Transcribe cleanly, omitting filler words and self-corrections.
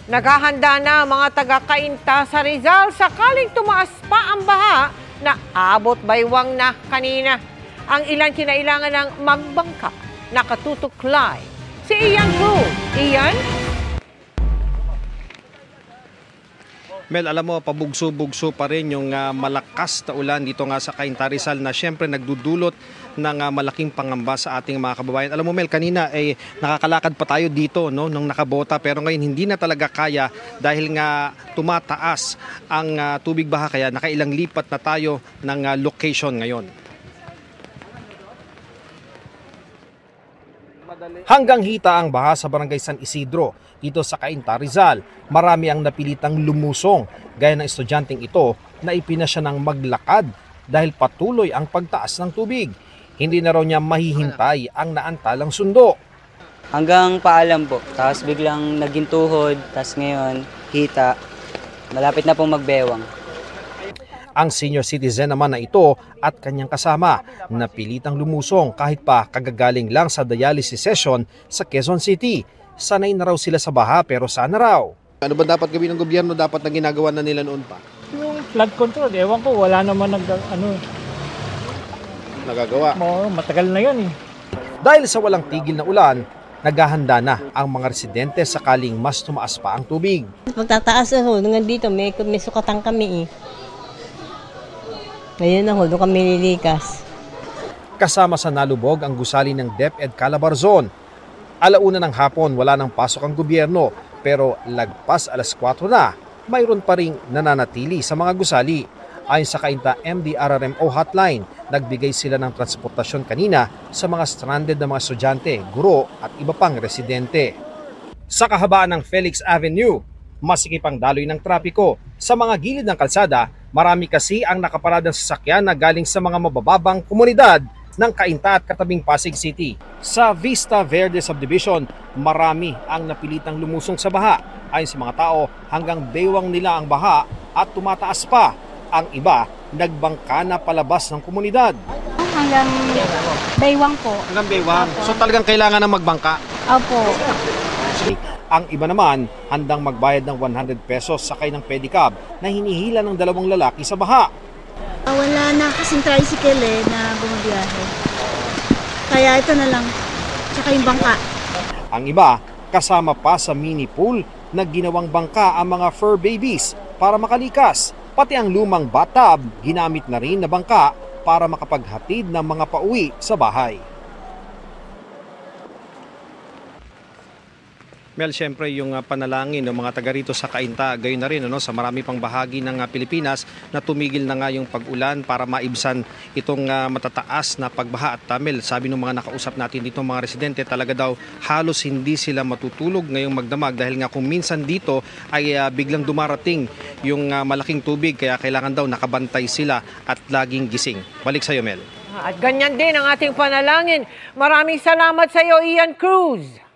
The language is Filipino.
Naghahanda na ang mga taga-Cainta sa Rizal sakaling tumaas pa ang baha na abot baywang na kanina. Ang ilan kinailangan ng magbangka. Nakatutuklay si Ian Cruz. Ian? Mel, alam mo, pabugso-bugso pa rin yung malakas na ulan dito nga sa Cainta, Rizal na siyempre nagdudulot ng malaking pangamba sa ating mga kababayan. Alam mo, Mel, kanina nakakalakad pa tayo dito nung nakabota pero ngayon hindi na talaga kaya dahil nga tumataas ang tubig baha kaya nakailang lipat na tayo ng location ngayon. Hanggang hita ang baha sa Barangay San Isidro dito sa Cainta, Rizal. Marami ang napilitang lumusong gaya ng estudyanteng ito na ipinasya ng maglakad dahil patuloy ang pagtaas ng tubig. Hindi na raw niya mahihintay ang naantalang sundo. Hanggang paalam po, tapos biglang naging tuhod, tapos ngayon hita, malapit na pong magbewang. Ang senior citizen naman na ito at kanyang kasama napilitang lumusong kahit pa kagagaling lang sa dialysis session sa Quezon City. Sanay na raw sila sa baha pero sana raw. Ano ba dapat gawin ng gobyerno dapat na ginagawa na nila noon pa? Yung flood control, ewan ko, wala naman nagagawa. Matagal na yun eh. Dahil sa walang tigil na ulan, naghahanda na ang mga residente sakaling mas tumaas pa ang tubig. Pagtataas hanggang dito, may sukatan kami eh. Ngayon doon kami lilikas. Kasama sa nalubog ang gusali ng DepEd Calabarzon. Alauna ng hapon wala nang pasok ang gobyerno pero lagpas alas 4 na, mayroon pa ring nananatili sa mga gusali. Ayon sa Cainta MDRRMO hotline, nagbigay sila ng transportasyon kanina sa mga stranded na mga estudyante, guro at iba pang residente. Sa kahabaan ng Felix Avenue, masikip ang daloy ng trapiko. Sa mga gilid ng kalsada, marami kasi ang nakaparadang sasakyan na galing sa mga mabababang komunidad ng Cainta at katabing Pasig City. Sa Vista Verde Subdivision, marami ang napilitang lumusong sa baha. Ayon sa mga tao, hanggang baywang nila ang baha at tumataas pa. Ang iba, nagbangka na palabas ng komunidad. Hanggang baywang po. Hanggang baywang? So talagang kailangan na magbangka? Opo. Ang iba naman, handang magbayad ng 100 pesos sakay ng pedicab na hinihila ng dalawang lalaki sa baha. Wala na kasing tricycle na bumabiyahe. Kaya ito na lang, tsaka yung bangka. Ang iba, kasama pa sa mini pool na ginawang bangka ang mga fur babies para makalikas. Pati ang lumang bathtub, ginamit na rin na bangka para makapaghatid ng mga pauwi sa bahay. Mel, siyempre yung panalangin ng mga taga rito sa Cainta, gayon na rin sa marami pang bahagi ng Pilipinas na tumigil na nga yung pag-ulan para maibsan itong matataas na pagbaha. At Mel, sabi ng mga nakausap natin dito mga residente, talaga daw halos hindi sila matutulog ngayong magdamag dahil nga kung minsan dito ay biglang dumarating yung malaking tubig kaya kailangan daw nakabantay sila at laging gising. Balik sa iyo, Mel. At ganyan din ang ating panalangin. Maraming salamat sa iyo, Ian Cruz.